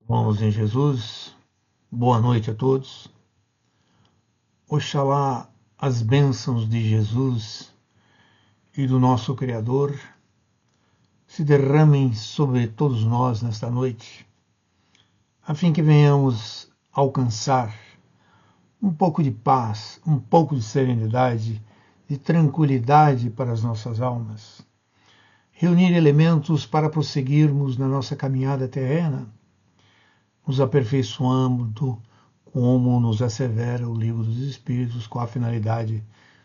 Irmãos em Jesus, boa noite a todos. Oxalá as bênçãos de Jesus e do nosso Criador se derramem sobre todos nós nesta noite, a fim que venhamos alcançar um pouco de paz, um pouco de serenidade, de tranquilidade para as nossas almas. Reunir elementos para prosseguirmos na nossa caminhada terrena, nos aperfeiçoando, como nos assevera o Livro dos Espíritos, com a finalidade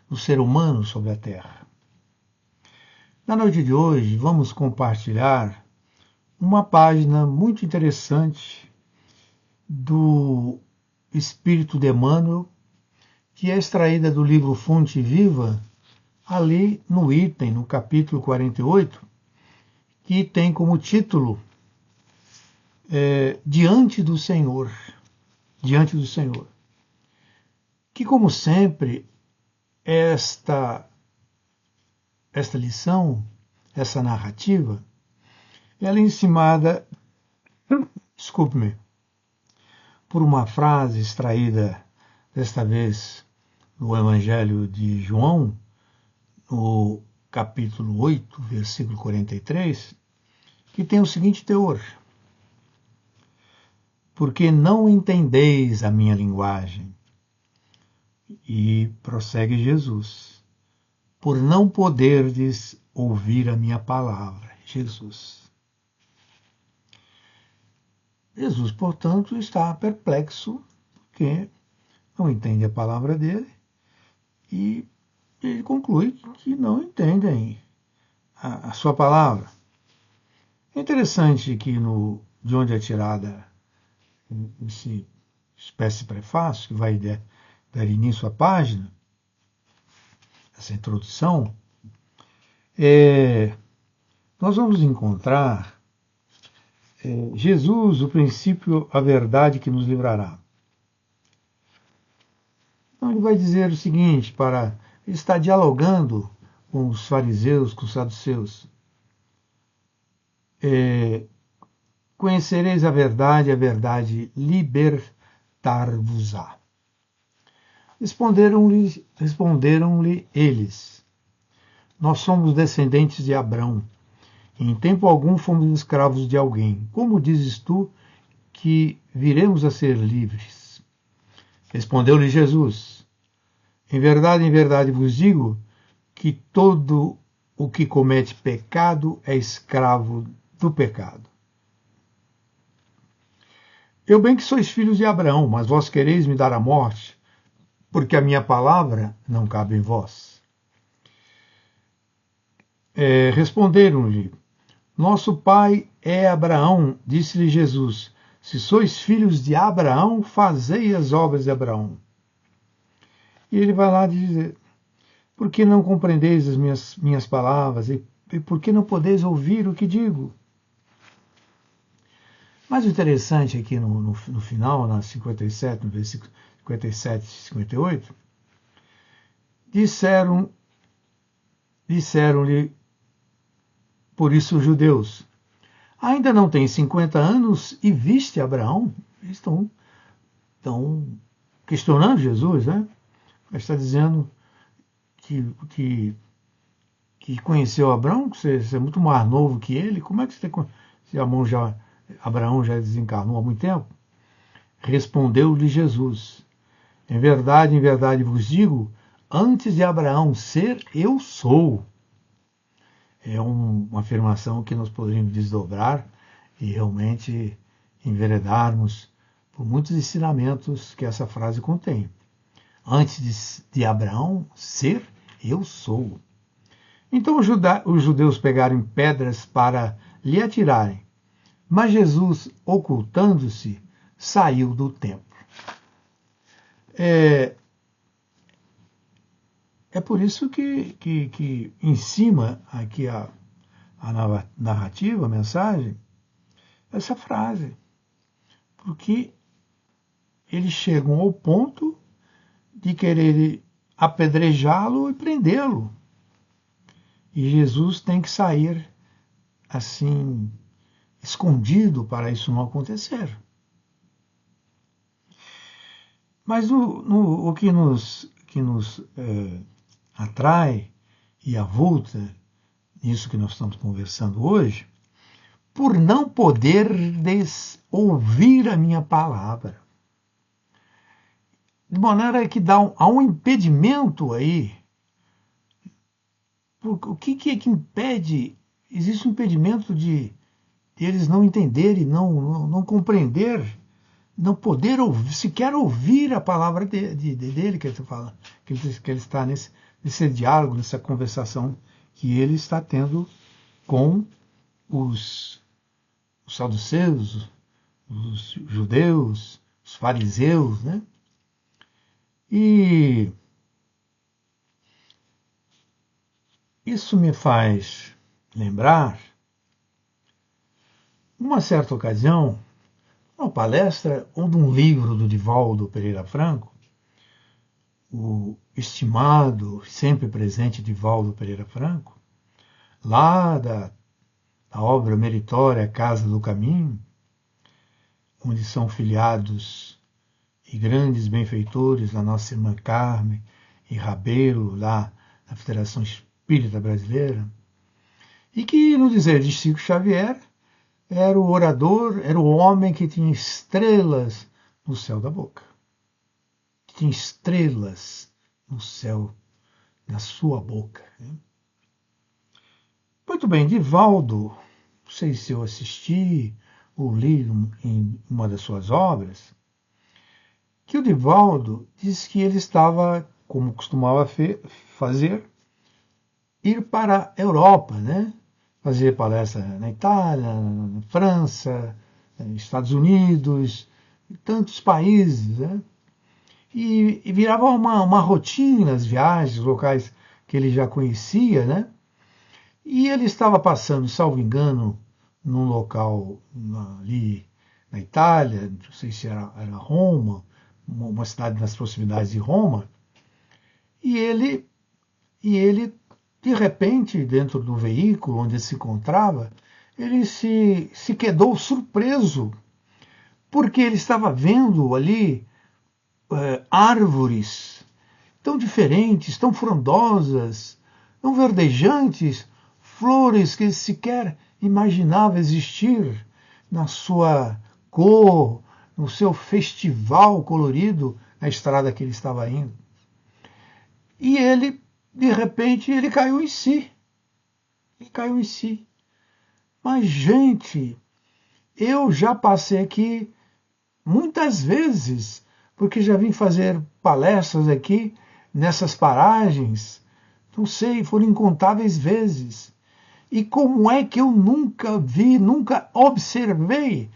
do ser humano sobre a Terra. Na noite de hoje, vamos compartilhar uma página muito interessante do Espírito de Emmanuel, que é extraída do livro Fonte Viva, ali no item, no capítulo 48, que tem como título Diante do Senhor. Diante do Senhor. Que, como sempre, esta lição, essa narrativa, ela é encimada, desculpe-me, por uma frase extraída, desta vez, no Evangelho de João, no capítulo 8, versículo 43, que tem o seguinte teor: porque não entendeis a minha linguagem. E prossegue Jesus: por não poderdes ouvir a minha palavra. Jesus, portanto, está perplexo, porque não entende a palavra dele, e ele conclui que não entendem a sua palavra. É interessante que de onde é tirada esse espécie de prefácio, que vai dar início à página, essa introdução, nós vamos encontrar Jesus, o princípio, a verdade que nos livrará. Então ele vai dizer o seguinte, ele está dialogando com os fariseus, com os saduceus. Conhecereis a verdade libertar-vos-á. Responderam-lhe eles: nós somos descendentes de Abrão, e em tempo algum fomos escravos de alguém. Como dizes tu que viremos a ser livres? Respondeu-lhe Jesus: em verdade vos digo que todo o que comete pecado é escravo do pecado. Eu bem que sois filhos de Abraão, mas vós quereis me dar a morte, porque a minha palavra não cabe em vós. Responderam-lhe: nosso pai é Abraão. Disse-lhe Jesus: se sois filhos de Abraão, fazei as obras de Abraão. E ele vai lá dizer: por que não compreendeis as minhas palavras? E por que não podeis ouvir o que digo? Mas o interessante aqui no final, no versículo 57 e 58, disseram-lhe, por isso, os judeus: ainda não tem 50 anos e viste Abraão? Eles estão questionando Jesus, né? Ele está dizendo que conheceu Abraão, que você é muito mais novo que ele. Como é que você se Abraão já desencarnou há muito tempo? Respondeu-lhe Jesus: em verdade vos digo, antes de Abraão ser, eu sou. É uma afirmação que nós poderíamos desdobrar e realmente enveredarmos por muitos ensinamentos que essa frase contém. Antes de Abraão ser, eu sou. Então os judeus pegaram pedras para lhe atirarem, mas Jesus, ocultando-se, saiu do templo. É por isso que em cima aqui a narrativa, a mensagem, essa frase. Porque eles chegam ao ponto de querer apedrejá-lo e prendê-lo. E Jesus tem que sair assim, escondido, para isso não acontecer. Mas o que nos atrai e avulta, isso que nós estamos conversando hoje, por não poderdes ouvir a minha palavra. De maneira que há um impedimento aí. O que é que impede? Existe um impedimento de eles não entenderem, não compreender, não poder ouvir, sequer ouvir a palavra dele que ele fala, que ele está nesse diálogo, nessa conversação que ele está tendo com os saduceus, os judeus, os fariseus, né? E isso me faz lembrar, numa certa ocasião, uma palestra ou de um livro do Divaldo Pereira Franco, o estimado, sempre presente Divaldo Pereira Franco, lá da obra meritória Casa do Caminho, onde são filiados e grandes benfeitores da nossa irmã Carmen e Rabelo, lá da Federação Espírita Brasileira, e que, no dizer de Chico Xavier, era o orador, era o homem que tinha estrelas no céu da boca. Que tinha estrelas no céu da sua boca. Muito bem, Divaldo, não sei se eu assisti ou li em uma das suas obras, que o Divaldo disse que ele estava, como costumava fazer, ir para a Europa, né? Fazer palestra na Itália, na França, nos Estados Unidos, em tantos países, né? E virava uma rotina as viagens, os locais que ele já conhecia, né? E ele estava passando, salvo engano, num local ali na Itália, não sei se era Roma, uma cidade nas proximidades de Roma, e ele, de repente, dentro do veículo onde ele se encontrava, ele se quedou surpreso, porque ele estava vendo ali árvores tão diferentes, tão frondosas, tão verdejantes, flores que ele sequer imaginava existir na sua cor, no seu festival colorido na estrada que ele estava indo. E ele, de repente, ele caiu em si. Ele caiu em si. Mas, gente, eu já passei aqui muitas vezes, porque já vim fazer palestras aqui nessas paragens, não sei, foram incontáveis vezes. E como é que eu nunca vi, nunca observei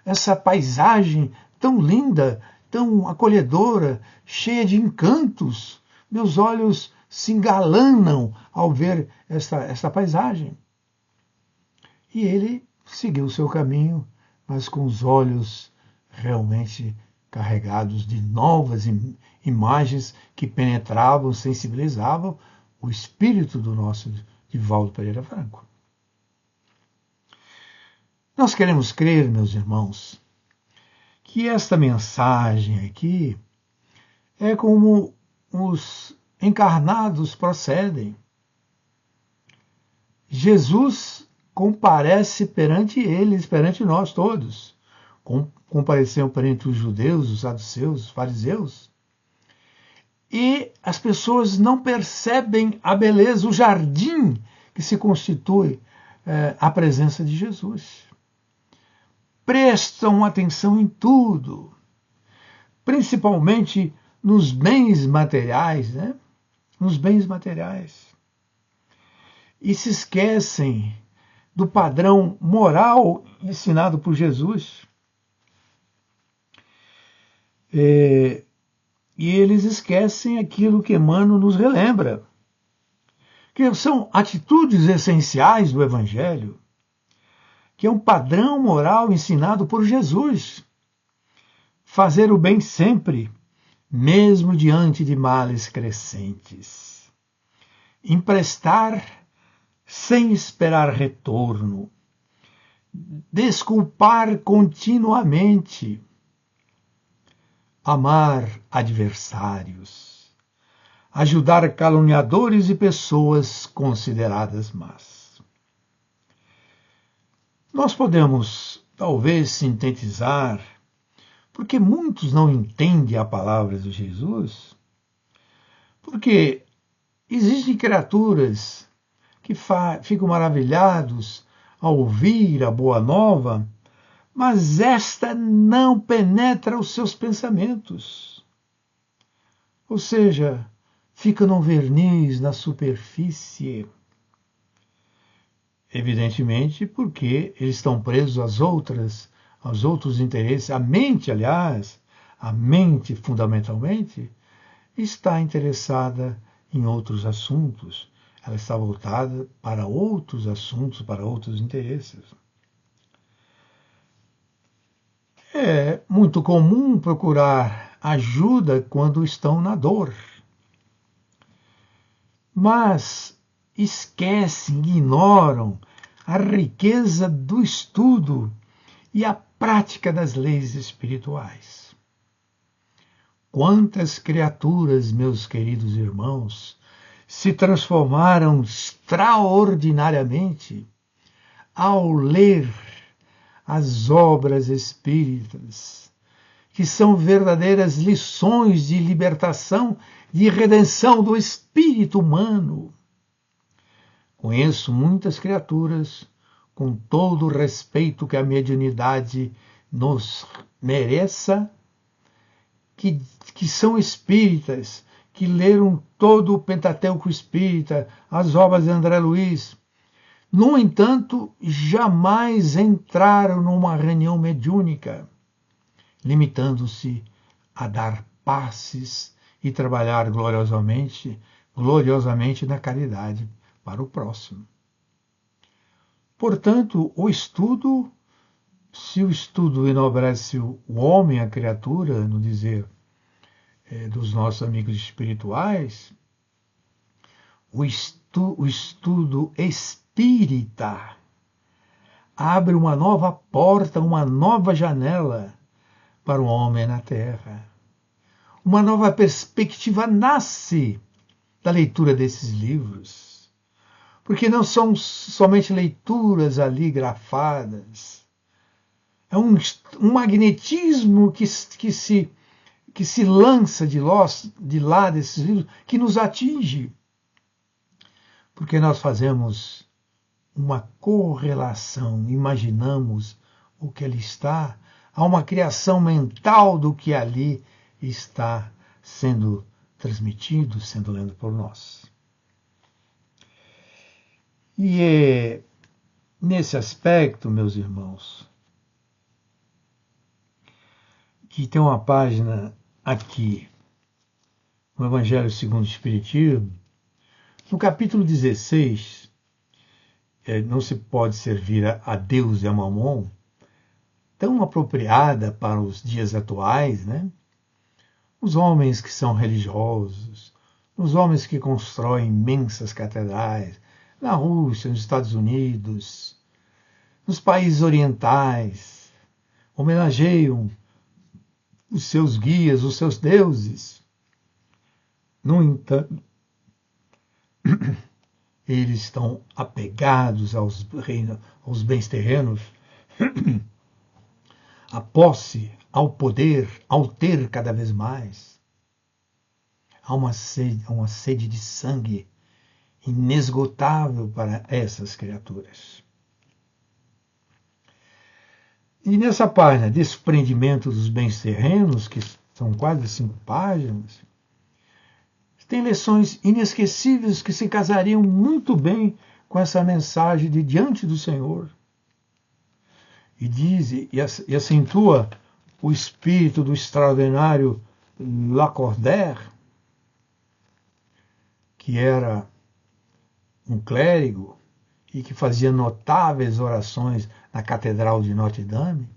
essa paisagem tão linda, tão acolhedora, cheia de encantos? Meus olhos se engalanam ao ver essa paisagem. E ele seguiu o seu caminho, mas com os olhos realmente carregados de novas imagens que penetravam, sensibilizavam o espírito do nosso Divaldo Pereira Franco. Nós queremos crer, meus irmãos, que esta mensagem aqui é como os encarnados procedem. Jesus comparece perante eles, perante nós todos. Compareceu perante os judeus, os saduceus, os fariseus. E as pessoas não percebem a beleza, o jardim que se constitui a presença de Jesus. Prestam atenção em tudo, principalmente nos bens materiais, né? Nos bens materiais. E se esquecem do padrão moral ensinado por Jesus. E eles esquecem aquilo que Emmanuel nos relembra, que são atitudes essenciais do Evangelho, que é um padrão moral ensinado por Jesus. Fazer o bem sempre, mesmo diante de males crescentes. Emprestar sem esperar retorno. Desculpar continuamente. amar adversários, ajudar caluniadores e pessoas consideradas más. Nós podemos, talvez, sintetizar, porque muitos não entendem a palavra de Jesus, porque existem criaturas que ficam maravilhados ao ouvir a boa nova, mas esta não penetra os seus pensamentos. Ou seja, fica num verniz, na superfície. Evidentemente, porque eles estão presos aos outros interesses. A mente, aliás, a mente fundamentalmente, está interessada em outros assuntos. Ela está voltada para outros assuntos, para outros interesses. É muito comum procurar ajuda quando estão na dor. Mas esquecem, ignoram a riqueza do estudo e a prática das leis espirituais. Quantas criaturas, meus queridos irmãos, se transformaram extraordinariamente ao ler as obras espíritas, que são verdadeiras lições de libertação, de redenção do espírito humano. Conheço muitas criaturas, com todo o respeito que a mediunidade nos mereça, que são espíritas, que leram todo o Pentateuco espírita, as obras de André Luiz. No entanto, jamais entraram numa reunião mediúnica, limitando-se a dar passes e trabalhar gloriosamente na caridade para o próximo. Portanto, se o estudo enobrece o homem, a criatura, no dizer dos nossos amigos espirituais, o estudo espírita abre uma nova porta, uma nova janela para o homem na Terra. Uma nova perspectiva nasce da leitura desses livros, porque não são somente leituras ali grafadas. É um magnetismo que se lança de lá desses livros, que nos atinge. Porque nós fazemos uma correlação, imaginamos o que ali está, há uma criação mental do que ali está sendo transmitido, sendo lendo por nós. E é nesse aspecto, meus irmãos, que tem uma página aqui, no Evangelho segundo o Espiritismo, no capítulo 16, não se pode servir a Deus e a Mamon, tão apropriada para os dias atuais, né? Os homens que são religiosos, os homens que constroem imensas catedrais, na Rússia, nos Estados Unidos, nos países orientais, homenageiam os seus guias, os seus deuses. No entanto, eles estão apegados aos bens terrenos, à posse, ao poder, ao ter cada vez mais. Há uma sede de sangue inesgotável para essas criaturas. E nessa página, desprendimento dos bens terrenos, que são quase 5 páginas, tem lições inesquecíveis que se casariam muito bem com essa mensagem de diante do Senhor. E diz e acentua o espírito do extraordinário Lacordaire, que era um clérigo e que fazia notáveis orações na Catedral de Notre-Dame,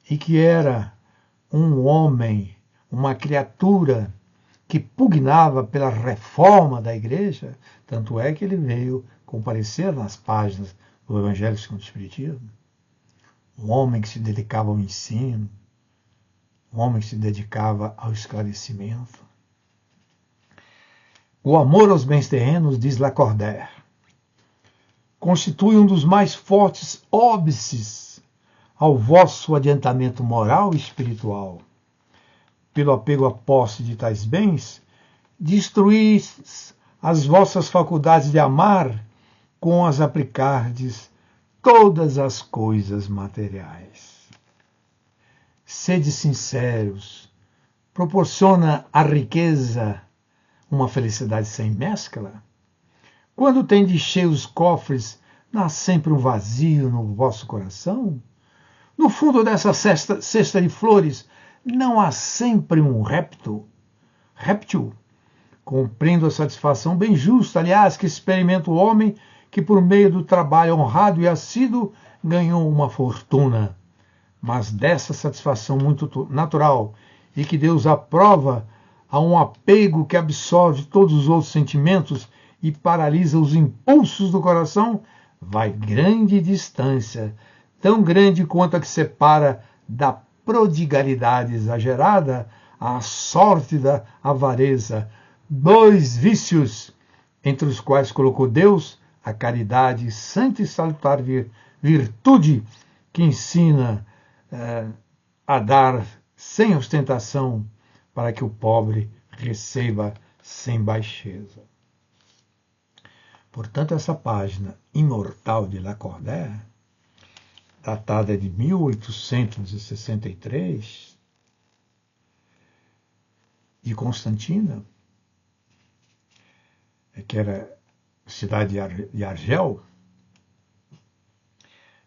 e que era um homem, uma criatura que pugnava pela reforma da igreja, tanto é que ele veio comparecer nas páginas do Evangelho segundo o Espiritismo. Um homem que se dedicava ao ensino, um homem que se dedicava ao esclarecimento. O amor aos bens terrenos, diz Lacordaire, constitui um dos mais fortes óbices ao vosso adiantamento moral e espiritual. Pelo apego à posse de tais bens, destruís as vossas faculdades de amar com as aplicardes todas as coisas materiais. Sede sinceros, proporciona a riqueza uma felicidade sem mescla? Quando tendes cheios os cofres, nasce sempre um vazio no vosso coração? No fundo dessa cesta de flores, não há sempre um réptil? Compreendo a satisfação bem justa, aliás, que experimenta o homem que, por meio do trabalho honrado e assíduo, ganhou uma fortuna. Mas dessa satisfação muito natural e que Deus aprova, a um apego que absorve todos os outros sentimentos e paralisa os impulsos do coração, vai grande distância, tão grande quanto a que separa da prodigalidade exagerada a sorte da avareza, dois vícios entre os quais colocou Deus a caridade, santa e salutar virtude que ensina a dar sem ostentação, para que o pobre receba sem baixeza. Portanto, essa página imortal de Lacordaire, datada de 1863, de Constantina, que era cidade de Argel,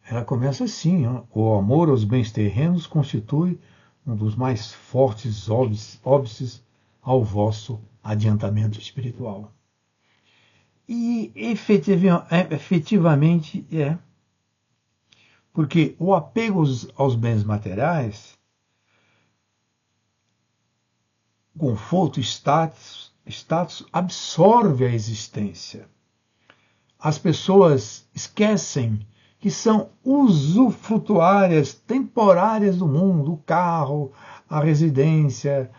ela começa assim: o amor aos bens terrenos constitui um dos mais fortes óbices ao vosso adiantamento espiritual. E efetivamente é. Porque o apego aos bens materiais, conforto, status absorve a existência. As pessoas esquecem que são usufrutuárias temporárias do mundo, o carro, a residência,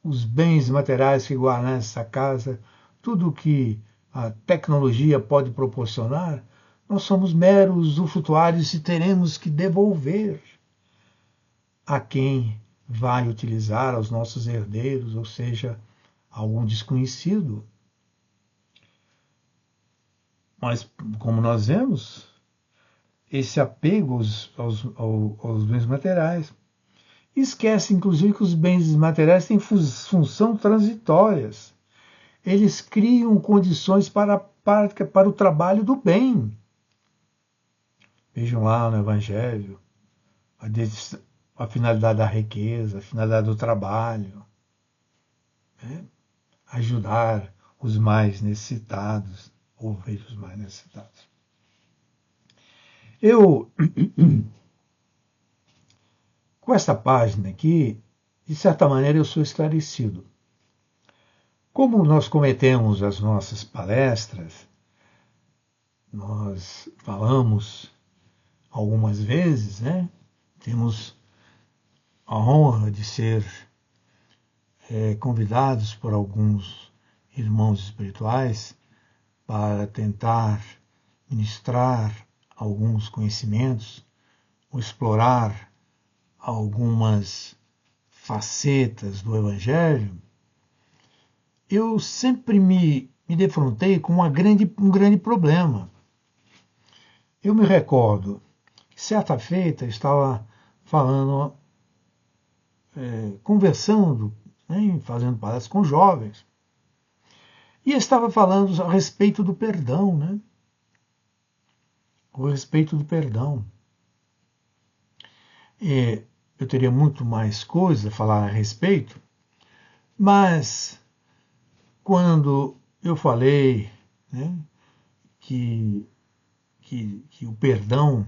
os bens materiais que guardam nessa casa, tudo que a tecnologia pode proporcionar, nós somos meros usufrutuários e teremos que devolver a quem vai utilizar, aos nossos herdeiros, ou seja, a algum desconhecido. Mas, como nós vemos, esse apego aos bens materiais esquece, inclusive, que os bens materiais têm função transitórias. Eles criam condições para o trabalho do bem. Vejam lá no Evangelho a finalidade da riqueza, a finalidade do trabalho, né? Ajudar os mais necessitados, ouvir os mais necessitados. Com esta página aqui, de certa maneira, eu sou esclarecido. Como nós cometemos as nossas palestras, nós falamos algumas vezes, né? Temos a honra de ser convidados por alguns irmãos espirituais para tentar ministrar alguns conhecimentos, ou explorar algumas facetas do Evangelho. Eu sempre me defrontei com um grande problema. Eu me recordo que certa feita estava falando, conversando, né, fazendo palestras com jovens, e estava falando a respeito do perdão, né? A respeito do perdão. Eu teria muito mais coisa a falar a respeito, mas quando eu falei, né, que o perdão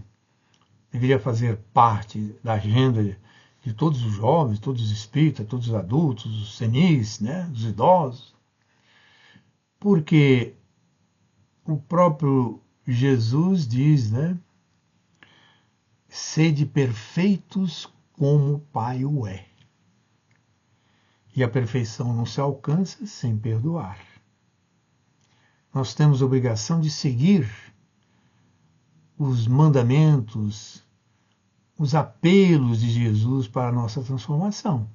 deveria fazer parte da agenda de todos os jovens, todos os espíritas, todos os adultos, os senis, né, os idosos, porque o próprio Jesus diz, né, sede perfeitos como o Pai o é. E a perfeição não se alcança sem perdoar. Nós temos a obrigação de seguir os mandamentos, os apelos de Jesus para a nossa transformação.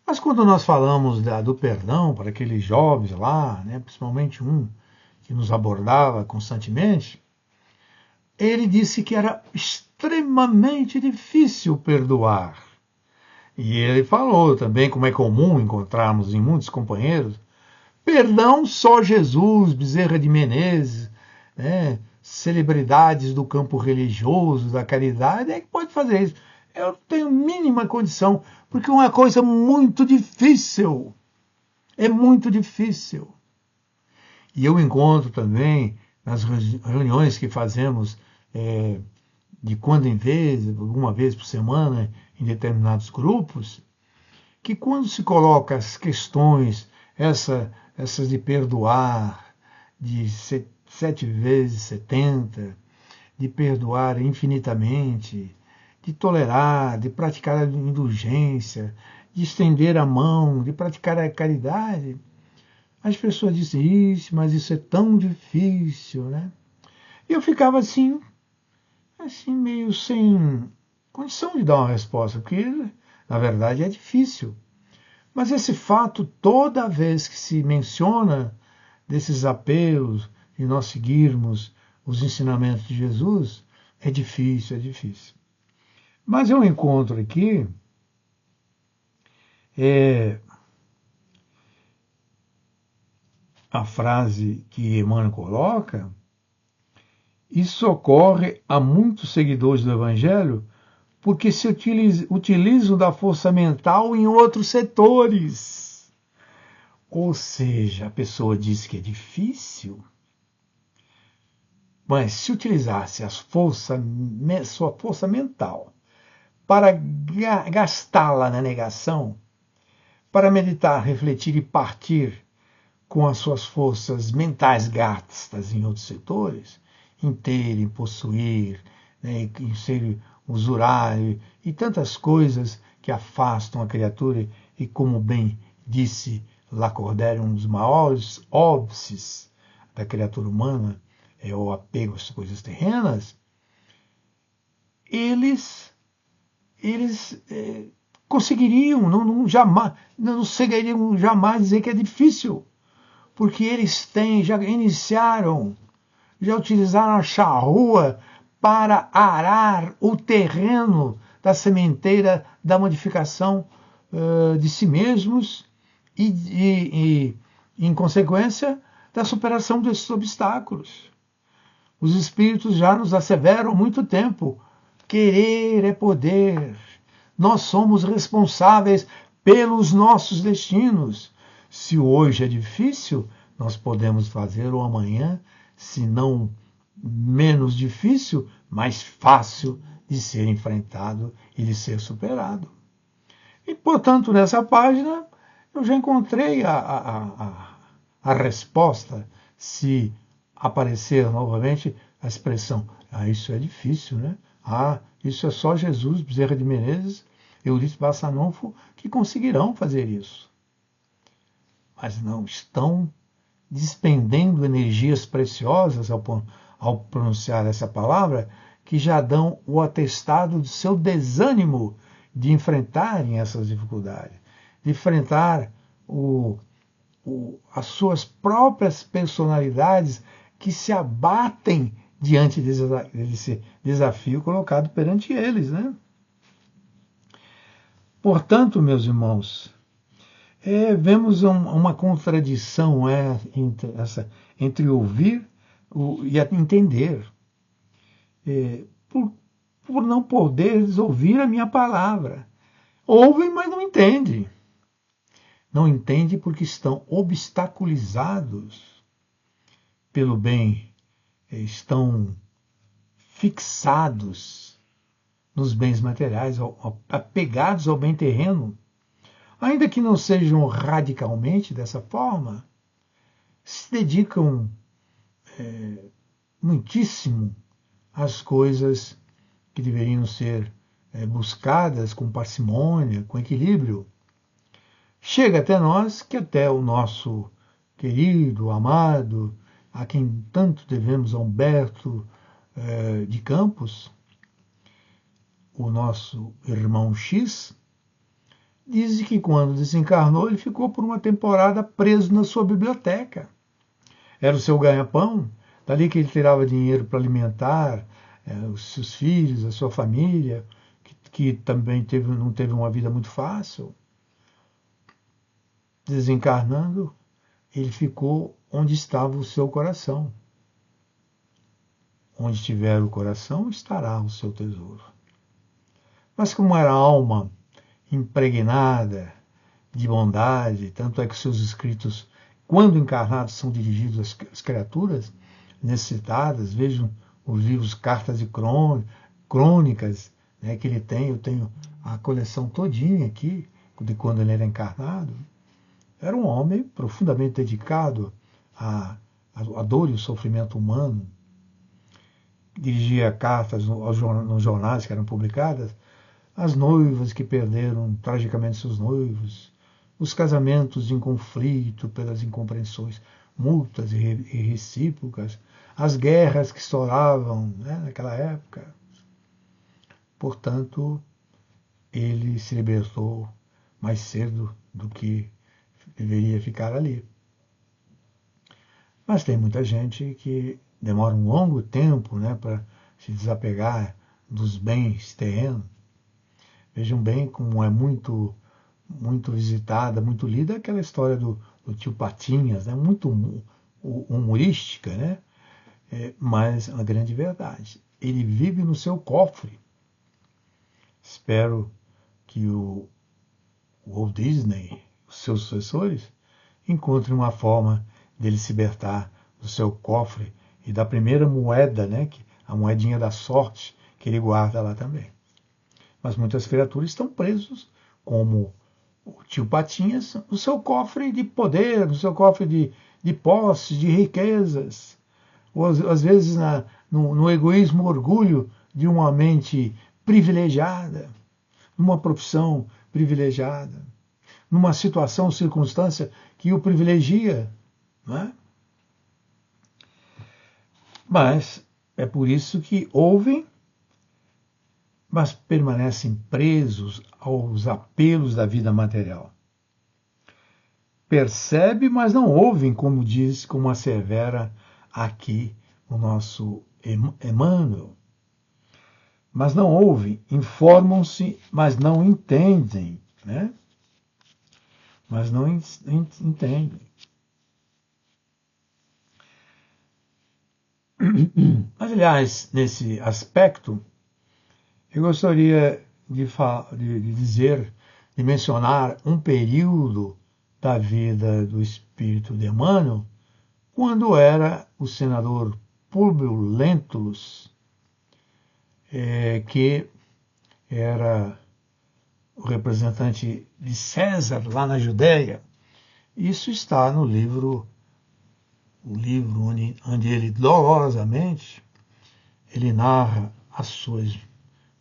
Mas quando nós falamos do perdão para aqueles jovens lá, né, principalmente um que nos abordava constantemente, ele disse que era extremamente difícil perdoar. E ele falou também, como é comum encontrarmos em muitos companheiros, perdão só Jesus, Bezerra de Menezes, né, celebridades do campo religioso, da caridade, é que pode fazer isso. Eu não tenho mínima condição, porque é uma coisa muito difícil. É muito difícil. E eu encontro também, nas reuniões que fazemos de quando em vez, alguma vez por semana, em determinados grupos, que quando se coloca as questões, essas de perdoar, de 7 vezes 70, de perdoar infinitamente, de tolerar, de praticar a indulgência, de estender a mão, de praticar a caridade, as pessoas dizem isso, mas isso é tão difícil, né? E eu ficava assim meio sem condição de dar uma resposta, porque na verdade é difícil. Mas esse fato, toda vez que se menciona desses apelos de nós seguirmos os ensinamentos de Jesus, é difícil, é difícil. Mas eu encontro aqui a frase que Emmanuel coloca: isso ocorre a muitos seguidores do Evangelho porque se utilizam da força mental em outros setores. Ou seja, a pessoa diz que é difícil, mas se utilizasse sua força mental para gastá-la na negação, para meditar, refletir e partir com as suas forças mentais gastas em outros setores, em ter, em possuir, né, em ser usurário e tantas coisas que afastam a criatura e, como bem disse Lacordaire, um dos maiores óbices da criatura humana é o apego às coisas terrenas, eles conseguiriam, não chegariam jamais a dizer que é difícil, porque eles já iniciaram, já utilizaram a charrua para arar o terreno da sementeira da modificação de si mesmos e, em consequência, da superação desses obstáculos. Os espíritos já nos asseveram há muito tempo: querer é poder. Nós somos responsáveis pelos nossos destinos. Se hoje é difícil, nós podemos fazer o amanhã, se não menos difícil, mais fácil de ser enfrentado e de ser superado. E, portanto, nessa página eu já encontrei a resposta, se aparecer novamente a expressão: isso é difícil, né? Isso é só Jesus, Bezerra de Menezes, Eurípides Barçanufo que conseguirão fazer isso. Mas não estão despendendo energias preciosas ao pronunciar essa palavra, que já dão o atestado do seu desânimo de enfrentarem essas dificuldades, de enfrentar as suas próprias personalidades que se abatem diante desse desafio colocado perante eles, né? Portanto, meus irmãos, vemos uma contradição entre ouvir e entender. Por não poderes ouvir a minha palavra. Ouvem, mas não entendem. Não entendem porque estão obstaculizados pelo bem, estão fixados nos bens materiais, apegados ao bem terreno. Ainda que não sejam radicalmente dessa forma, se dedicam muitíssimo às coisas que deveriam ser buscadas com parcimônia, com equilíbrio, chega até nós que até o nosso querido, amado, a quem tanto devemos, a Humberto de Campos, o nosso irmão X, diz que quando desencarnou ele ficou por uma temporada preso na sua biblioteca. Era o seu ganha-pão, dali que ele tirava dinheiro para alimentar os seus filhos, a sua família, que também não teve uma vida muito fácil. Desencarnando, ele ficou onde estava o seu coração. Onde tiver o coração, estará o seu tesouro. Mas como era alma impregnada de bondade, tanto é que seus escritos, quando encarnados, são dirigidos às criaturas necessitadas. Vejam os livros Cartas e Crônicas, né, que ele tem. Eu tenho a coleção todinha aqui, de quando ele era encarnado. Era um homem profundamente dedicado à dor e ao sofrimento humano. Dirigia cartas nos jornais que eram publicadas, as noivas que perderam tragicamente seus noivos, os casamentos em conflito pelas incompreensões mútuas e recíprocas, as guerras que estouravam, né, naquela época. Portanto, ele se libertou mais cedo do que deveria ficar ali. Mas tem muita gente que demora um longo tempo, né, para se desapegar dos bens terrenos. Vejam bem como é muito visitada, muito lida aquela história do tio Patinhas, né, muito humorística, né, mas a grande verdade. Ele vive no seu cofre. Espero que o Walt Disney, os seus sucessores, encontrem uma forma dele se libertar do seu cofre e da primeira moeda, né, a moedinha da sorte, que ele guarda lá também. Mas muitas criaturas estão presos, como o tio Patinhas, no seu cofre de poder, no seu cofre de posses, de riquezas, ou às vezes no egoísmo, orgulho de uma mente privilegiada, numa profissão privilegiada, numa situação, circunstância que o privilegia, não é? Mas é por isso que ouvem, mas permanecem presos aos apelos da vida material. Percebe, mas não ouvem, como assevera aqui o nosso Emmanuel. Mas não ouvem, informam-se, mas não entendem, né? Mas não entendem. Mas, aliás, nesse aspecto, eu gostaria de dizer, de mencionar um período da vida do espírito de Emmanuel, quando era o senador Públio Lentulus, que era o representante de César lá na Judéia. Isso está no livro, onde ele dolorosamente ele narra as suas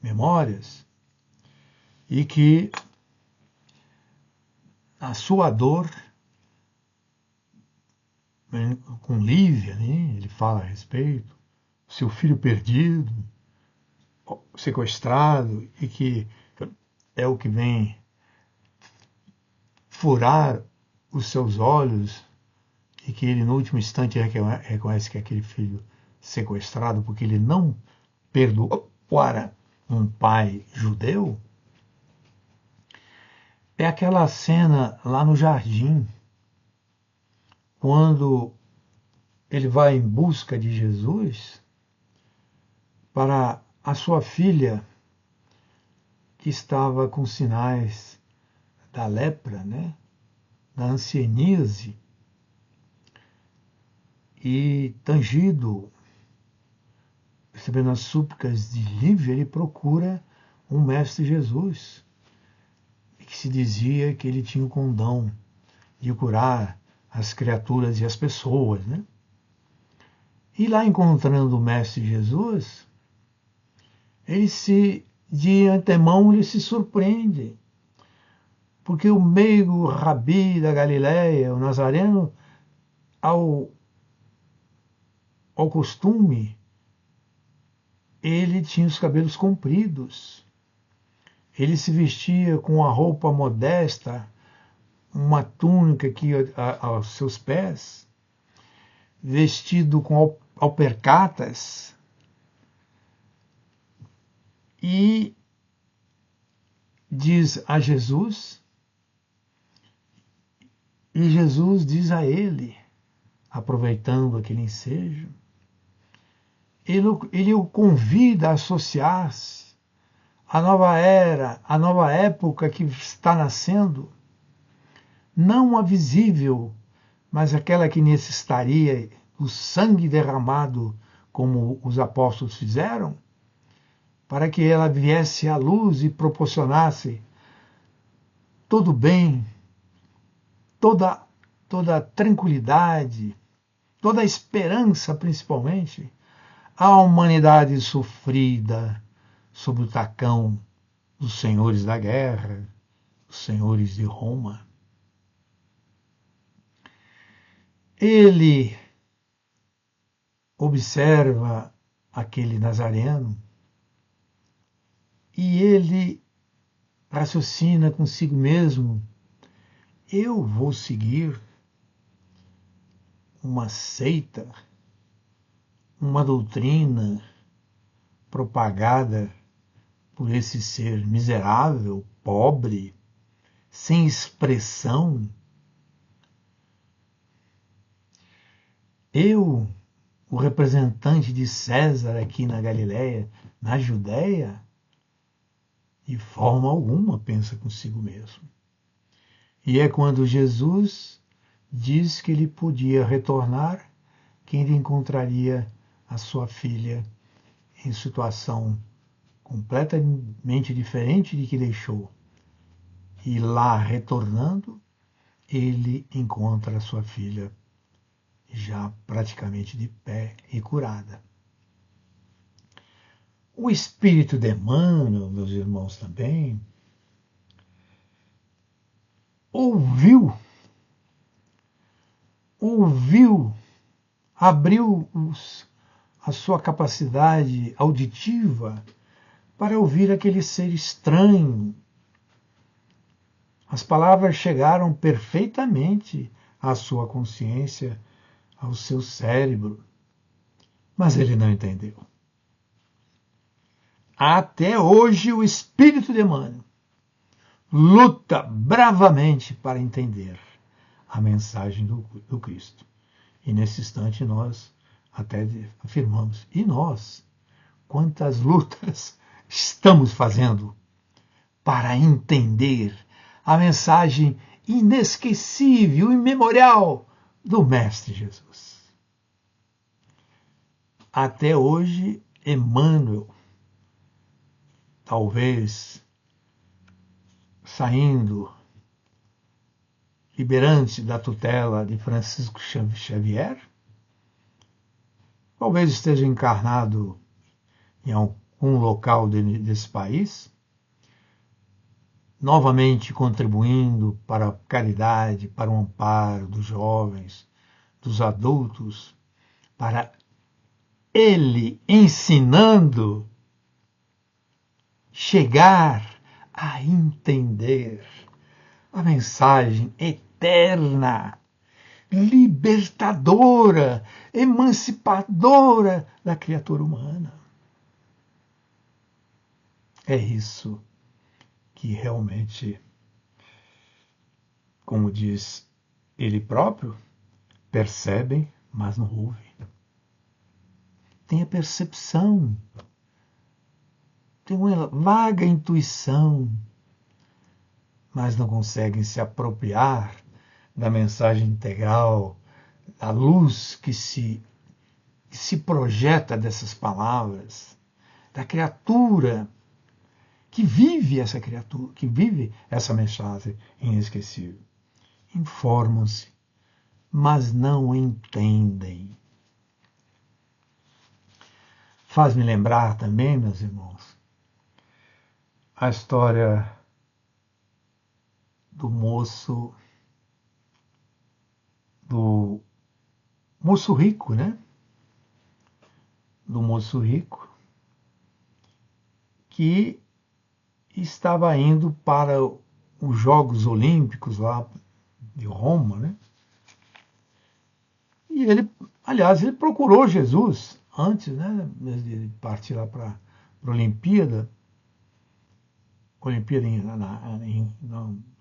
memórias e que a sua dor com Lívia, né, ele fala a respeito, seu filho perdido, sequestrado, e que é o que vem furar os seus olhos, e que ele no último instante reconhece que é aquele filho sequestrado porque ele não perdoara um pai judeu. É aquela cena lá no jardim, quando ele vai em busca de Jesus para a sua filha, que estava com sinais da lepra, né, da hanseníase, e tangido, recebendo as súplicas de Lívia, ele procura um mestre Jesus, que se dizia que ele tinha o condão de curar as criaturas e as pessoas, né? E lá, encontrando o mestre Jesus, ele se de antemão ele se surpreende, porque o meigo rabi da Galileia, o Nazareno, ao costume, ele tinha os cabelos compridos, ele se vestia com uma roupa modesta, uma túnica aqui aos seus pés, vestido com alpercatas, e diz a Jesus, e Jesus diz a ele, aproveitando aquele ensejo, ele o convida a associar-se à nova era, à nova época que está nascendo, não a visível, mas aquela que necessitaria do sangue derramado, como os apóstolos fizeram, para que ela viesse à luz e proporcionasse todo bem, toda tranquilidade, toda esperança, principalmente, à humanidade sofrida sob o tacão dos senhores da guerra, os senhores de Roma. Ele observa aquele Nazareno e ele raciocina consigo mesmo: eu vou seguir uma seita, uma doutrina propagada por esse ser miserável, pobre, sem expressão? Eu, o representante de César aqui na Galileia, na Judéia? De forma alguma, pensa consigo mesmo. E é quando Jesus diz que ele podia retornar, que ele encontraria a sua filha em situação completamente diferente de que deixou. E lá, retornando, ele encontra a sua filha já praticamente de pé e curada. O espírito de Emmanuel, meus irmãos, também ouviu, abriu a sua capacidade auditiva para ouvir aquele ser estranho. As palavras chegaram perfeitamente à sua consciência, ao seu cérebro, mas ele não entendeu. Até hoje o espírito de Emmanuel luta bravamente para entender a mensagem do Cristo. E nesse instante nós até afirmamos, e nós, quantas lutas estamos fazendo para entender a mensagem inesquecível, imemorial do Mestre Jesus. Até hoje, Emmanuel, talvez saindo, liberante da tutela de Francisco Xavier, talvez esteja encarnado em algum local desse país, novamente contribuindo para a caridade, para o amparo dos jovens, dos adultos, para ele ensinando chegar a entender a mensagem eterna, libertadora, emancipadora da criatura humana. É isso que realmente, como diz ele próprio, percebem, mas não ouvem. Tem a percepção, tem uma vaga intuição, mas não conseguem se apropriar da mensagem integral, da luz que se projeta dessas palavras, da criatura que vive essa mensagem inesquecível. Informam-se, mas não entendem. Faz-me lembrar também, meus irmãos, a história do moço rico, né? Do moço rico que estava indo para os Jogos Olímpicos lá de Roma, né? E ele, aliás, ele procurou Jesus antes, né, de partir lá para a Olimpíada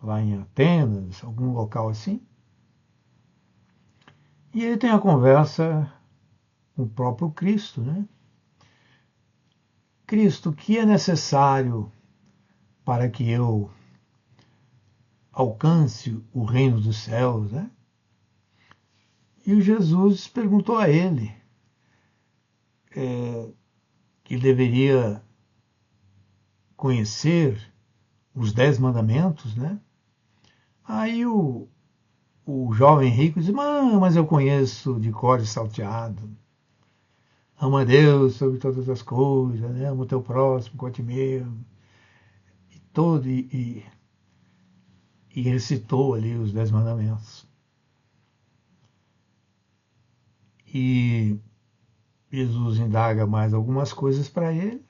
lá em Atenas, algum local assim. E ele tem a conversa com o próprio Cristo, né? Cristo, o que é necessário para que eu alcance o reino dos céus, né? E o Jesus perguntou a ele que deveria conhecer os 10 mandamentos, né? Aí o jovem rico diz, mas eu conheço de cor e salteado. Ama a Deus sobre todas as coisas, né? Ama o teu próximo como a ti mesmo. E recitou ali os 10 mandamentos. E Jesus indaga mais algumas coisas para ele,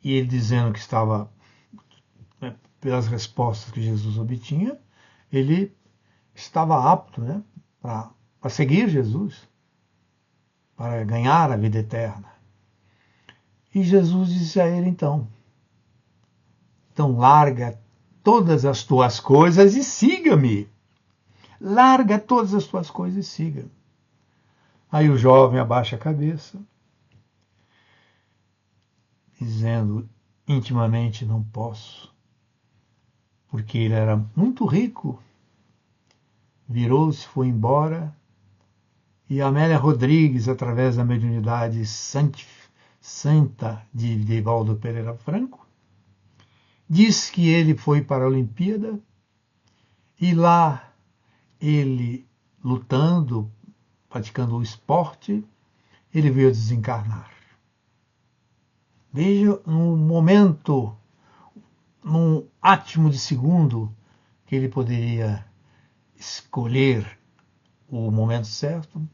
e ele dizendo que estava, né, pelas respostas que Jesus obtinha, ele estava apto, né, para seguir Jesus, para ganhar a vida eterna. E Jesus disse a ele então larga todas as tuas coisas e siga-me. Larga todas as tuas coisas e siga-me. Aí o jovem abaixa a cabeça, dizendo intimamente, não posso, porque ele era muito rico. Virou-se, foi embora, e Amélia Rodrigues, através da mediunidade santa de Divaldo Pereira Franco, diz que ele foi para a Olimpíada e lá ele, lutando, praticando o esporte, ele veio desencarnar. Veja, num momento, num átimo de segundo, que ele poderia escolher o momento certo,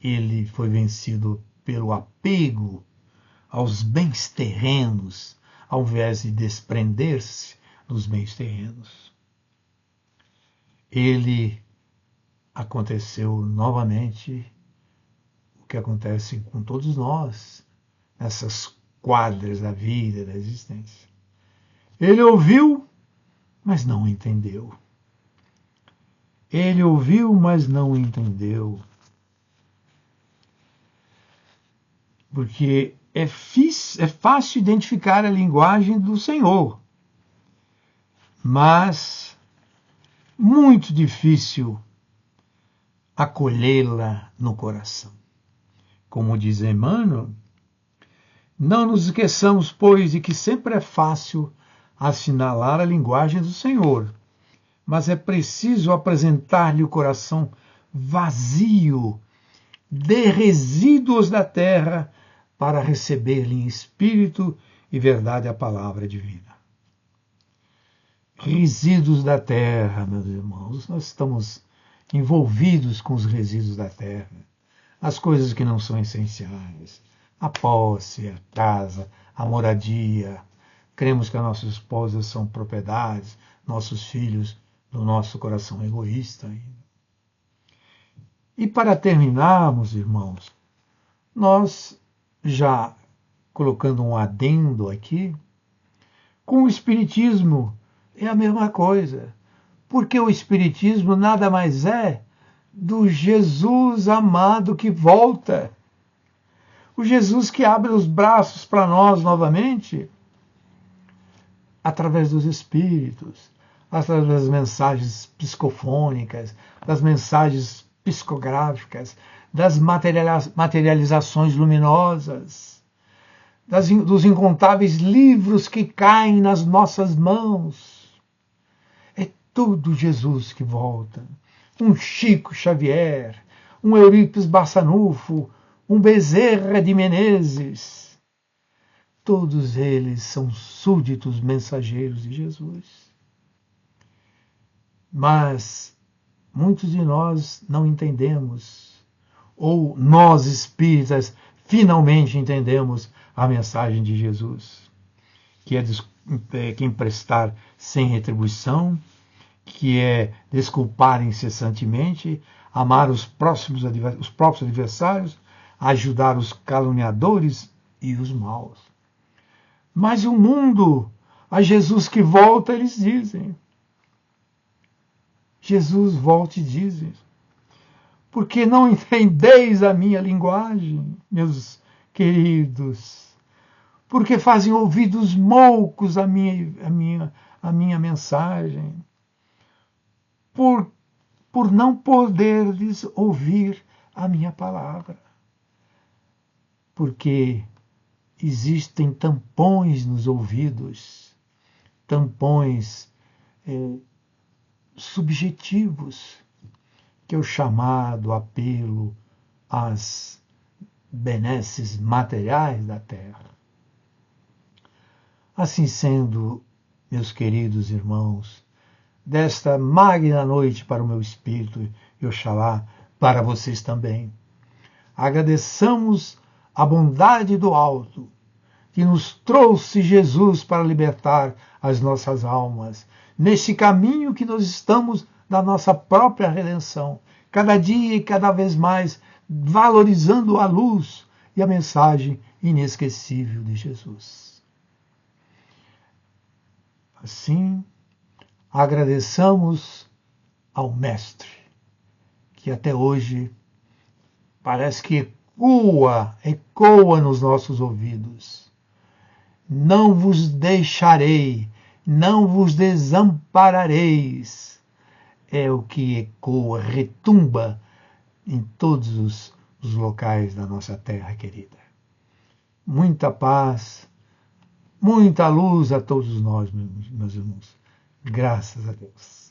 ele foi vencido pelo apego aos bens terrenos, ao invés de desprender-se dos bens terrenos. Ele aconteceu novamente o que acontece com todos nós, nessas quadras da vida, da existência. Ele ouviu, mas não entendeu. Ele ouviu, mas não entendeu. Porque é fácil identificar a linguagem do Senhor, mas muito difícil acolhê-la no coração. Como diz Emmanuel, não nos esqueçamos, pois, de que sempre é fácil assinalar a linguagem do Senhor, mas é preciso apresentar-lhe o coração vazio de resíduos da terra para receber-lhe em espírito e verdade a palavra divina. Resíduos da terra, meus irmãos, nós estamos envolvidos com os resíduos da terra, as coisas que não são essenciais, a posse, a casa, a moradia. Cremos que as nossas esposas são propriedades, nossos filhos do nosso coração egoísta. E para terminarmos, irmãos, nós já colocando um adendo aqui, com o Espiritismo é a mesma coisa, porque o Espiritismo nada mais é do Jesus amado que volta, o Jesus que abre os braços para nós novamente, através dos Espíritos, através das mensagens psicofônicas, das mensagens psicográficas, das materializações luminosas, dos incontáveis livros que caem nas nossas mãos. É tudo Jesus que volta. Um Chico Xavier, um Eurípides Barçanufo, um Bezerra de Menezes. todos eles são súditos mensageiros de Jesus. Mas muitos de nós não entendemos, ou nós espíritas finalmente entendemos a mensagem de Jesus, que é emprestar sem retribuição, que é desculpar incessantemente, amar os próprios adversários, ajudar os caluniadores e os maus. Mas o mundo, a Jesus que volta, eles dizem. Jesus volta e diz: porque não entendeis a minha linguagem, meus queridos? Porque fazem ouvidos moucos a minha mensagem? Por não poderdes ouvir a minha palavra. Porque existem tampões nos ouvidos, tampões subjetivos, que é o chamado apelo às benesses materiais da terra. Assim sendo, meus queridos irmãos, desta magna noite para o meu espírito e Oxalá para vocês também, agradeçamos a bondade do alto, que nos trouxe Jesus para libertar as nossas almas, nesse caminho que nós estamos da nossa própria redenção, cada dia e cada vez mais valorizando a luz e a mensagem inesquecível de Jesus. Assim, agradeçamos ao Mestre, que até hoje parece que ecoa nos nossos ouvidos. Não vos deixarei, não vos desamparareis. É o que ecoa, retumba em todos os locais da nossa terra querida. Muita paz, muita luz a todos nós, meus irmãos. Graças a Deus.